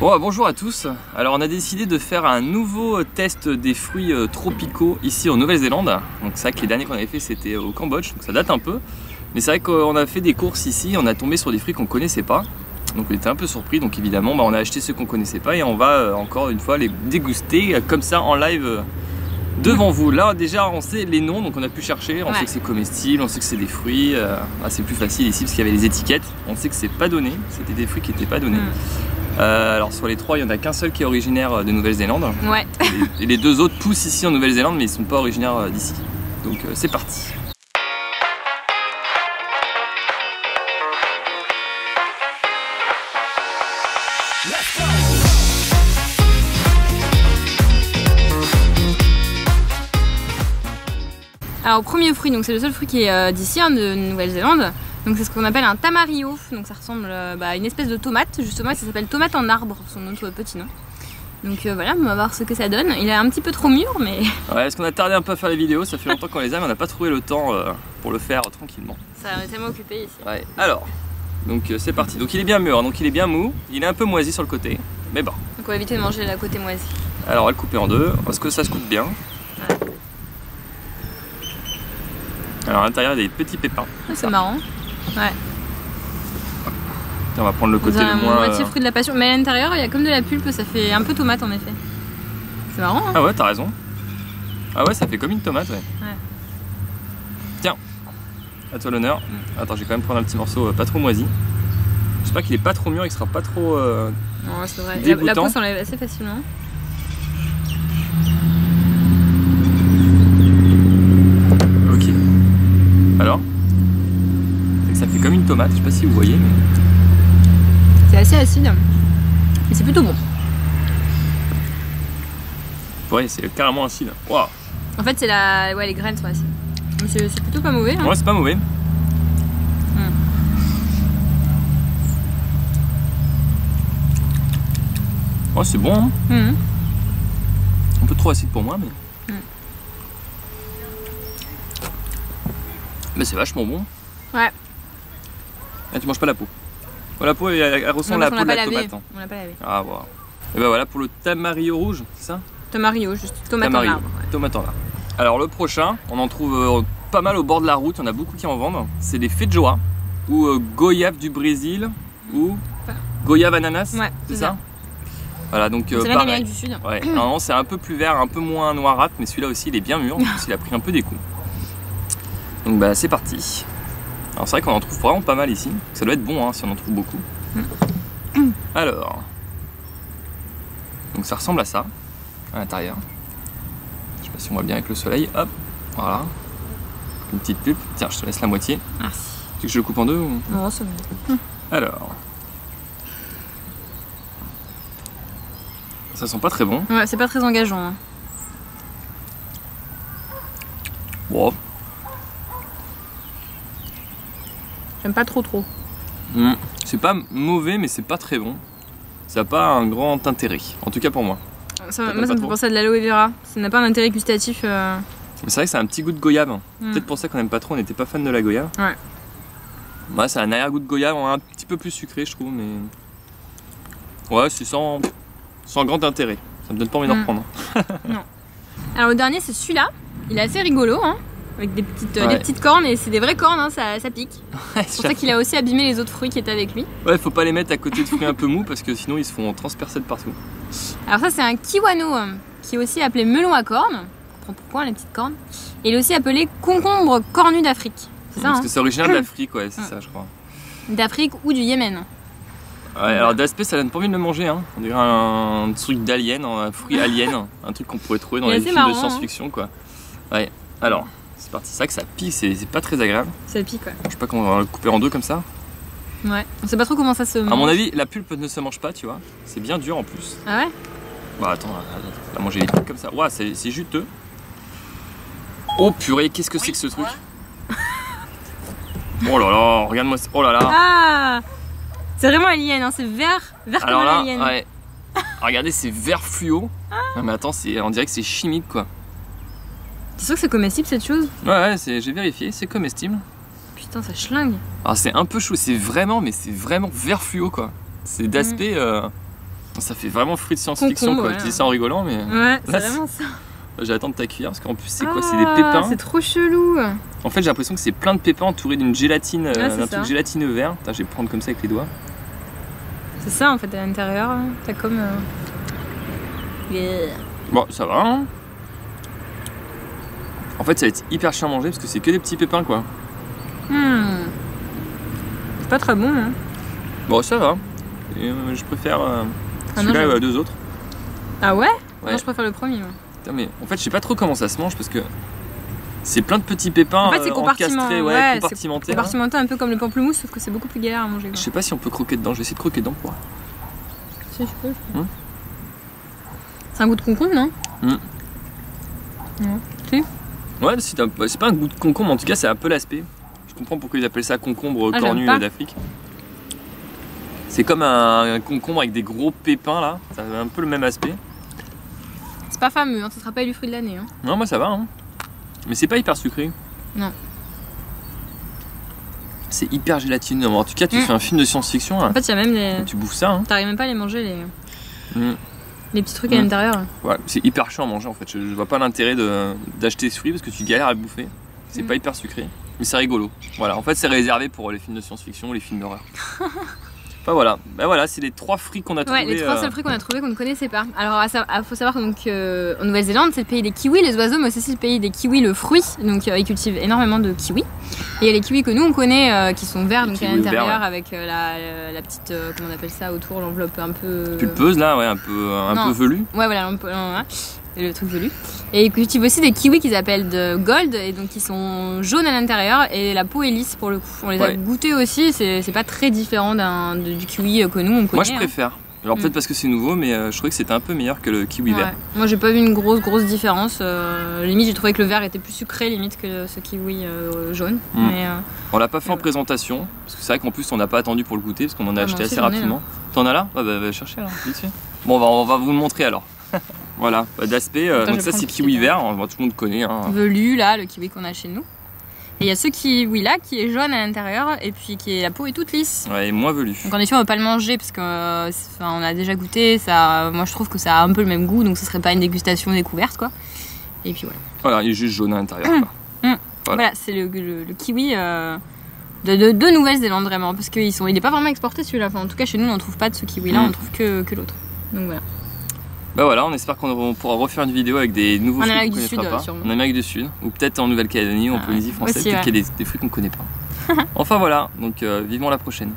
Bon, bonjour à tous. Alors on a décidé de faire un nouveau test des fruits tropicaux ici en Nouvelle-Zélande. Donc c'est vrai que les derniers qu'on avait fait c'était au Cambodge, donc ça date un peu. Mais c'est vrai qu'on a fait des courses ici, on a tombé sur des fruits qu'on connaissait pas. Donc on était un peu surpris, donc évidemment on a acheté ceux qu'on connaissait pas et on va encore une fois les déguster comme ça en live devant vous. Là déjà on sait les noms, donc on a pu chercher, on sait que c'est comestible, on sait que c'est des fruits. C'est plus facile ici parce qu'il y avait les étiquettes. On sait que c'est pas donné, c'était des fruits qui n'étaient pas donnés. Alors sur les trois, il n'y en a qu'un seul qui est originaire de Nouvelle-Zélande. Ouais. Et les deux autres poussent ici en Nouvelle-Zélande, mais ils ne sont pas originaires d'ici. Donc c'est parti. Alors premier fruit, donc c'est le seul fruit qui est d'ici, de Nouvelle-Zélande. Donc c'est ce qu'on appelle un tamarillo, donc ça ressemble à une espèce de tomate, justement, ça s'appelle tomate en arbre, son autre petit nom. Donc voilà, on va voir ce que ça donne. Il est un petit peu trop mûr, mais... Ouais, est-ce qu'on a tardé un peu à faire les vidéos, ça fait longtemps qu'on les a, mais on n'a pas trouvé le temps pour le faire tranquillement. Ça on est tellement occupé ici. Ouais, alors, donc c'est parti. Donc il est bien mûr, donc il est bien mou, il est un peu moisi sur le côté, mais bon. Donc on va éviter de manger la côté moisi. Alors on va le couper en deux, parce que ça se coupe bien. Ouais. Alors à l'intérieur il y a des petits pépins. Ah, c'est marrant. Ouais. On va prendre le côté le moins... moitié fruit de la passion, mais à l'intérieur il y a comme de la pulpe, ça fait un peu tomate en effet. C'est marrant hein. Ah ouais, t'as raison. Ah ouais, ça fait comme une tomate, ouais. Tiens, à toi l'honneur. Attends, je vais quand même prendre un petit morceau pas trop moisi. J'espère qu'il est pas trop mûr et qu'il sera pas trop non, c'est vrai. Dégoûtant. La peau s'enlève assez facilement. Ok. Alors, ça fait comme une tomate, je sais pas si vous voyez, mais... C'est assez acide, mais c'est plutôt bon. Ouais, c'est carrément acide. Wow. En fait, c'est les graines sont acides. C'est plutôt pas mauvais. Hein. Ouais, c'est pas mauvais. Ouais, c'est bon. Hein. Un peu trop acide pour moi, mais... Mais c'est vachement bon. Ouais. Ah, tu manges pas la peau. Oh, la peau, elle ressemble à la peau de la tomate. Hein. On l'a pas lavé. Ah, wow. Et ben voilà pour le tamarillo rouge, c'est ça? Tamarillo, juste tomate en arbre. Ouais. Tomate en arbre. Alors le prochain, on en trouve pas mal au bord de la route, il y en a beaucoup qui en vendent. C'est des feijoa ou goyave du Brésil ou goyave ananas, ouais, c'est ça? Voilà, donc c'est l'Amérique du Sud. Ouais, normalement c'est un peu plus vert, un peu moins noirâtre, mais celui-là aussi il est bien mûr, en plus il a pris un peu des coups. Donc bah c'est parti. Alors c'est vrai qu'on en trouve vraiment pas mal ici, ça doit être bon hein, si on en trouve beaucoup. Alors, donc ça ressemble à ça, à l'intérieur. Je sais pas si on voit bien avec le soleil, hop, voilà. Une petite pulpe, tiens je te laisse la moitié. Merci. Tu veux que je le coupe en deux ou... Non, c'est bon. Alors... Ça sent pas très bon. Ouais, c'est pas très engageant. Hein. Bon. J'aime pas trop. C'est pas mauvais, mais c'est pas très bon. Ça n'a pas un grand intérêt, en tout cas pour moi. Moi, ça me fait penser à de l'aloe vera. Ça n'a pas un intérêt gustatif. Mais c'est vrai que c'est un petit goût de goyave. Peut-être pour ça qu'on n'aime pas trop, on n'était pas fan de la goyave. Ouais. Ouais, c'est un arrière-goût de goyave, un petit peu plus sucré, je trouve, mais. Ouais, c'est sans grand intérêt. Ça me donne pas envie d'en reprendre. Non. Alors le dernier, c'est celui-là. Il est assez rigolo, hein. Avec des petites cornes, et c'est des vraies cornes, hein, ça pique. Ouais, c'est pour ça qu'il a aussi abîmé les autres fruits qui étaient avec lui. Ouais, faut pas les mettre à côté de fruits un peu mous parce que sinon ils se font transpercer de partout. Alors ça c'est un kiwano, qui est aussi appelé melon à cornes. On comprend pourquoi les petites cornes. Et il est aussi appelé concombre cornu d'Afrique. C'est ça. Parce que c'est originaire d'Afrique, ouais, c'est ça je crois. D'Afrique ou du Yémen. Ouais, alors d'aspect ça donne pas envie de le manger, hein. On dirait un truc d'alien, un fruit alien, un truc qu'on pourrait trouver dans les films de science-fiction quoi. Ouais, alors... C'est parti, c'est vrai que ça pique, c'est pas très agréable. Ça pique, ouais. Je sais pas comment on va le couper en deux comme ça. Ouais, on sait pas trop comment ça se mange. À mon avis, la pulpe ne se mange pas, tu vois. C'est bien dur en plus. Ah ouais? Bah attends, on va manger les trucs comme ça. Ouah, c'est juteux. Oh purée, qu'est-ce que c'est que ce truc? Oh là là, regarde-moi, oh là là. Ah, c'est vraiment alien, hein, c'est vert alors comme là, alien. Ouais. Regardez, c'est vert fluo. Non mais attends, on dirait que c'est chimique quoi. T'es sûr que c'est comestible cette chose? Ouais, j'ai vérifié, c'est comestible. Putain, ça schlingue. Alors c'est un peu chaud, c'est vraiment vert fluo quoi. C'est d'aspect... Ça fait vraiment fruit de science-fiction quoi. Ouais. Je dis ça en rigolant, mais. Ouais, c'est Là, vraiment ça. J'ai attendre ta cuillère parce qu'en plus, c'est quoi? C'est des pépins. C'est trop chelou. En fait, j'ai l'impression que c'est plein de pépins entourés d'une gélatine, c'est d'un ça. truc gélatineux vert. Attends, je vais prendre comme ça avec les doigts. C'est ça en fait à l'intérieur. T'as comme. Bon, ça va. Hein, en fait, ça va être hyper chiant à manger parce que c'est que des petits pépins quoi. C'est pas très bon. Hein. Bon, ça va. Et, je préfère celui-là aux deux autres. Ah ouais? Ouais. Non, je préfère le premier. Moi. Putain, mais en fait, je sais pas trop comment ça se mange parce que c'est plein de petits pépins En fait, c'est encastrés, compartimentés. Compartimenté un peu comme le pamplemousse, sauf que c'est beaucoup plus galère à manger. Quoi. Je sais pas si on peut croquer dedans. Je vais essayer de croquer dedans pour voir. Si, je peux. C'est un goût de concombre, non? Si. Ouais, c'est pas un goût de concombre, en tout cas, c'est un peu l'aspect. Je comprends pourquoi ils appellent ça concombre cornu d'Afrique. C'est comme un concombre avec des gros pépins là. Ça a un peu le même aspect. C'est pas fameux, hein, ça sera pas élu fruit de l'année. Hein. Non, moi ça va. Hein. Mais c'est pas hyper sucré. Non. C'est hyper gélatineux. En tout cas, tu fais un film de science-fiction. En fait, il y a même des. Tu bouffes ça. Hein. T'arrives même pas à les manger, les petits trucs à l'intérieur. Ouais, c'est hyper chiant à manger en fait. Je vois pas l'intérêt d'acheter ce fruit parce que tu galères à le bouffer. C'est pas hyper sucré. Mais c'est rigolo. Voilà, en fait, c'est réservé pour les films de science-fiction, les films d'horreur. Enfin voilà, voilà, c'est les 3 fruits qu'on a trouvés. Ouais, les 3 seuls fruits qu'on a trouvés qu'on ne connaissait pas. Alors, il faut savoir donc en Nouvelle-Zélande, c'est le pays des kiwis, les oiseaux, mais aussi le pays des kiwis, le fruit. Donc, ils cultivent énormément de kiwis. Et il y a les kiwis que nous on connaît, qui sont verts, donc à l'intérieur, avec la petite, comment on appelle ça, autour, l'enveloppe un peu. Pulpeuse là, ouais, un peu velue. Ouais, voilà, le truc velu. Et ils cultivent aussi des kiwis qu'ils appellent de gold, et donc ils sont jaunes à l'intérieur et la peau est lisse pour le coup. On les a goûtés aussi, c'est pas très différent du kiwi que nous on connaît. Moi je préfère. Alors peut-être parce que c'est nouveau, mais je trouvais que c'était un peu meilleur que le kiwi vert. Moi j'ai pas vu une grosse différence. Limite j'ai trouvé que le vert était plus sucré limite que ce kiwi jaune. Mais, on l'a pas fait en présentation, parce que c'est vrai qu'en plus on n'a pas attendu pour le goûter, parce qu'on en a acheté assez rapidement. T'en as là? Va chercher là, vite fait. Bon on va vous le montrer alors. Voilà, d'aspect, donc ça c'est kiwi vert, tout le monde connaît. Hein. Velu là, le kiwi qu'on a chez nous. Et il y a ce kiwi là qui est jaune à l'intérieur et puis la peau est toute lisse. Ouais, et moins velu. Donc en effet on va pas le manger parce qu'on a déjà goûté, moi je trouve que ça a un peu le même goût donc ce serait pas une dégustation découverte quoi. Et puis voilà. Voilà, il est juste jaune à l'intérieur. Voilà, c'est le kiwi de Nouvelle-Zélande vraiment parce qu'il est pas vraiment exporté celui-là. Enfin, en tout cas chez nous on ne trouve pas de ce kiwi là, on trouve que l'autre. Donc voilà. Bah voilà, on espère qu'on pourra refaire une vidéo avec des nouveaux fruits qu'on connaîtra pas. En Amérique du Sud, ou peut-être en Nouvelle-Calédonie ou en Polynésie française, peut-être qu'il y a des fruits qu'on connaît pas. Enfin voilà, donc vivons la prochaine.